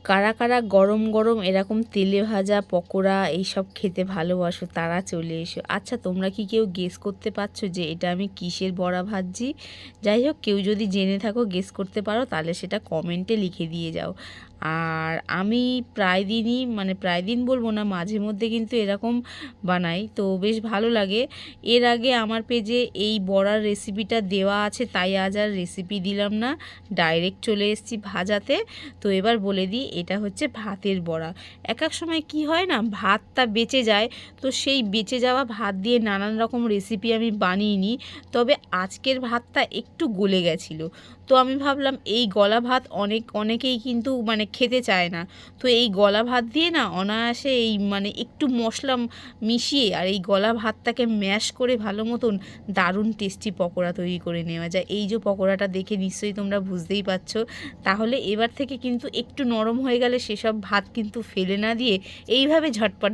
কারা কারা গরম গরম এরকম তেলে ভাজা পকোড়া এইসব খেতে ভালোবাসো তারা চলে এসো। আচ্ছা, তোমরা কি কেউ গেস করতে পারছো যে এটা আমি কিসের বড়া ভাজছি? যাই হোক, কেউ যদি জেনে থাকো, গেস করতে পারো, তাহলে সেটা কমেন্টে লিখে দিয়ে যাও। আর আমি প্রায় দিনই, মানে প্রায় দিন বলবো না, মাঝে মধ্যে কিন্তু এরকম বানাই, তো বেশ ভালো লাগে। এর আগে আমার পেজে এই বড়ার রেসিপিটা দেওয়া আছে, তাই আজ আর রেসিপি দিলাম না, ডাইরেক্ট চলে এসেছি ভাজাতে। তো এবার বলে দিই, এটা হচ্ছে ভাতের বড়া। এক এক সময় কি হয় না, ভাতটা বেঁচে যায়, তো সেই বেঁচে যাওয়া ভাত দিয়ে নানান রকম রেসিপি আমি বানিয়ে নিই। তবে আজকের ভাতটা একটু গলে গেছিলো, তো আমি ভাবলাম এই গলা ভাত অনেকেই কিন্তু মানে খেতে চায় না, তো এই গলা ভাত দিয়ে না অনায়াসে এই মানে একটু মশলা মিশিয়ে আর এই গলা ভাতটাকে ম্যাশ করে ভালো মতন দারুণ টেস্টি পকোড়া তৈরি করে নেওয়া যায়। এই যে পকোড়াটা দেখে নিশ্চয়ই তোমরা বুঝতেই পারছো। তাহলে এবার থেকে কিন্তু একটু নরম হয়ে গেলে সেসব ভাত কিন্তু ফেলে না দিয়ে এইভাবে ঝটপট